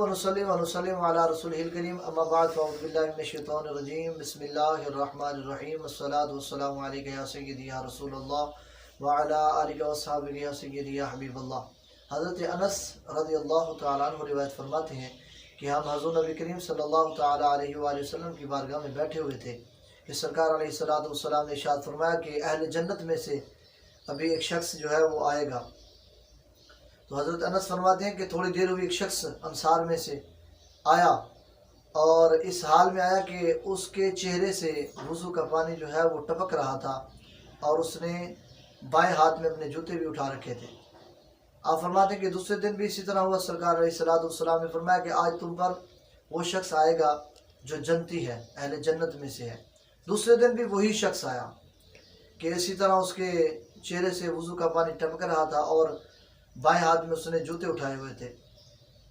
व नुसल्ली व नुसल्लिम अला रसूलिहिल करीम अम्मा बाद फ़अऊज़ु बिल्लाहि मिनश शैतानिर रजीम बिस्मिल्लाहिर रहमानिर रहीम अस्सलातु वस्सलामु अलैका या सय्यदी या रसूलल्लाह व अला आलिका व अस्हाबिही या सय्यदी या हबीबल्लाह। हज़रत अनस रज़ियल्लाहु तआला अन्हु रिवायत फरमाते हैं कि हम हज़रत नबी करीम सल्लल्लाहु तआला अलैहि वसल्लम की बारगाह में बैठे हुए थे कि सरकार अलैहिस्सलातु वस्सलाम ने इरशाद फरमाया कि अहले जन्नत में से अभी एक शख्स जो है वो आएगा। तो हज़रत अनस फरमाते हैं कि थोड़ी देर हुई, एक शख्स अंसार में से आया और इस हाल में आया कि उसके चेहरे से वज़ू का पानी जो है वो टपक रहा था और उसने बाएं हाथ में अपने जूते भी उठा रखे थे। आप फरमाते हैं कि दूसरे दिन भी इसी तरह हुआ। सरकार अलैहिस्सलाम ने फरमाया कि आज तुम पर वो शख्स आएगा जो जन्नती है, अहले जन्नत में से है। दूसरे दिन भी वही शख्स आया कि इसी तरह उसके चेहरे से वज़ू का पानी टपक रहा था और बाएं हाथ में उसने जूते उठाए हुए थे।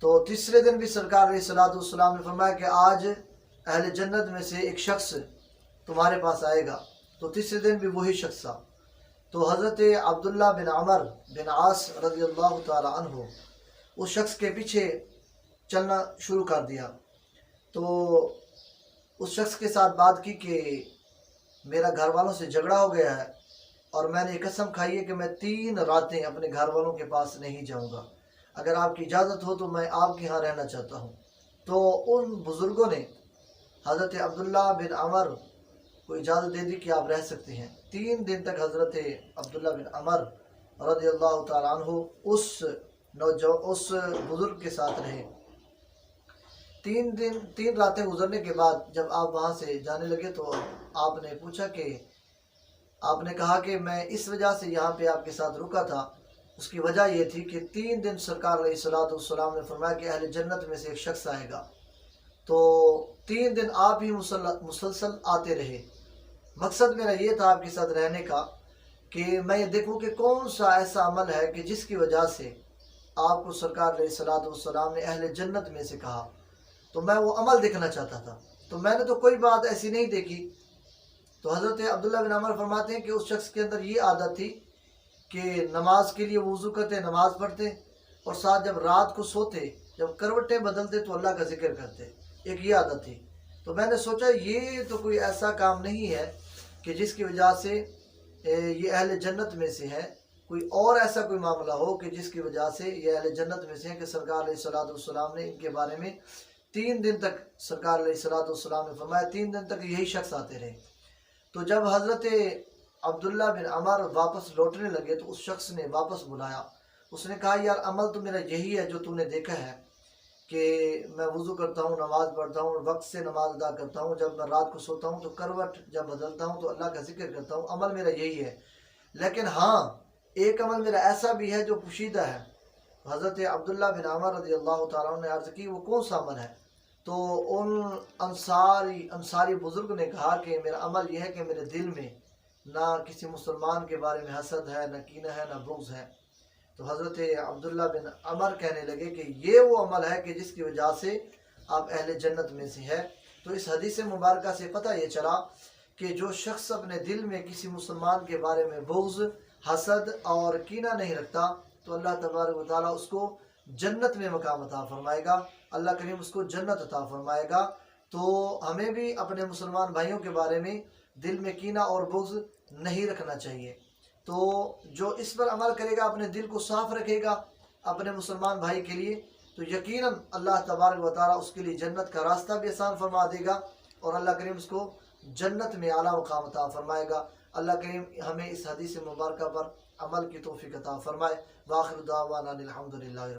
तो तीसरे दिन भी सरकार अलैहिस्सलाम ने फरमाया कि आज अहले जन्नत में से एक शख्स तुम्हारे पास आएगा। तो तीसरे दिन भी वही शख्स था। तो हज़रत अब्दुल्ला बिन अमर बिन आस रज़ियल्लाहु तआला अन्हु उस शख्स के पीछे चलना शुरू कर दिया। तो उस शख्स के साथ बात की कि मेरा घर वालों से झगड़ा हो गया है और मैंने कसम खाई है कि मैं 3 रातें अपने घर वालों के पास नहीं जाऊंगा। अगर आपकी इजाज़त हो तो मैं आपके यहाँ रहना चाहता हूँ। तो उन बुज़ुर्गों ने हज़रत अब्दुल्ला बिन अमर को इजाज़त दे दी कि आप रह सकते हैं। 3 दिन तक हज़रत अब्दुल्ला बिन अमर रज़ियल्लाहु तआला अन्हु उस बुज़ुर्ग के साथ रहे। 3 रातें गुजरने के बाद जब आप वहाँ से जाने लगे तो आपने पूछा कि आपने कहा कि मैं इस वजह से यहाँ पे आपके साथ रुका था। उसकी वजह ये थी कि 3 दिन सरकार अलैहिस्सलाम ने फरमाया कि अहले जन्नत में से एक शख्स आएगा। तो 3 दिन आप ही मुसलसल आते रहे। मकसद मेरा ये था आपके साथ रहने का कि मैं ये देखूँ कि कौन सा ऐसा अमल है कि जिसकी वजह से आपको सरकार अलैहिस्सलाम ने अहले जन्नत में से कहा। तो मैं वो अमल देखना चाहता था। तो मैंने तो कोई बात ऐसी नहीं देखी। तो हज़रत अब्दुल्ला बिन अमर फरमाते हैं कि उस शख्स के अंदर ये आदत थी कि नमाज के लिए वज़ू करते, नमाज पढ़ते और साथ जब रात को सोते, जब करवटें बदलते तो अल्लाह का जिक्र करते। एक ये आदत थी। तो मैंने सोचा ये तो कोई ऐसा काम नहीं है कि जिसकी वजह से ये अहले जन्नत में से है। कोई और ऐसा कोई मामला हो कि जिसकी वजह से ये अहले जन्नत में से है कि सरकार अलैहिस्सलाम ने इनके बारे में 3 दिन तक सरकार अलैहिस्सलाम ने फरमाया 3 दिन तक यही शख्स आते रहे। तो जब हज़रत अब्दुल्ला बिन अमर वापस लौटने लगे तो उस शख्स ने वापस बुलाया। उसने कहा यार अमल तो मेरा यही है जो तूने देखा है कि मैं वज़ू करता हूँ, नमाज़ पढ़ता हूँ, वक्त से नमाज अदा करता हूँ, जब मैं रात को सोता हूँ तो करवट जब बदलता हूँ तो अल्लाह का जिक्र करता हूँ, अमल मेरा यही है। लेकिन हाँ, एक अमल मेरा ऐसा भी है जो पोशीदा है। हज़रत अब्दुल्ला बिन अमर रज़ियल्लाहु तआला अन्हु ने अर्ज़ की वो कौन सा अमल है। तो उन अंसारी बुज़ुर्ग ने कहा कि मेरा अमल यह है कि मेरे दिल में ना किसी मुसलमान के बारे में हसद है, न कीना है, न बुग़्ज़ है। तो हज़रत अब्दुल्ला बिन अमर कहने लगे कि ये वो अमल है कि जिसकी वजह से आप अहले जन्नत में से है। तो इस हदीस मुबारक से पता ये चला कि जो शख्स अपने दिल में किसी मुसलमान के बारे में बुग़्ज़, हसद और कीना नहीं रखता तो अल्लाह तबारक व तआला उसको जन्नत में मकाम अता फरमाएगा। अल्लाह करीम उसको जन्नत अता फरमाएगा। तो हमें भी अपने मुसलमान भाइयों के बारे में दिल में कीना और बुग़्ज़ नहीं रखना चाहिए। तो जो इस पर अमल करेगा, अपने दिल को साफ़ रखेगा अपने मुसलमान भाई के लिए, तो यकीनन अल्लाह तबारक व तआला उसके लिए जन्नत का रास्ता भी आसान फरमा देगा और अल्लाह करीम उसको जन्नत में आला मकाम अता फरमाएगा। अल्लाह करीम हमें इस हदीस मुबारक पर अमल की तौफीक अता फरमाए। व आखिर दावाना अनिल हम्दुलिल्लाह।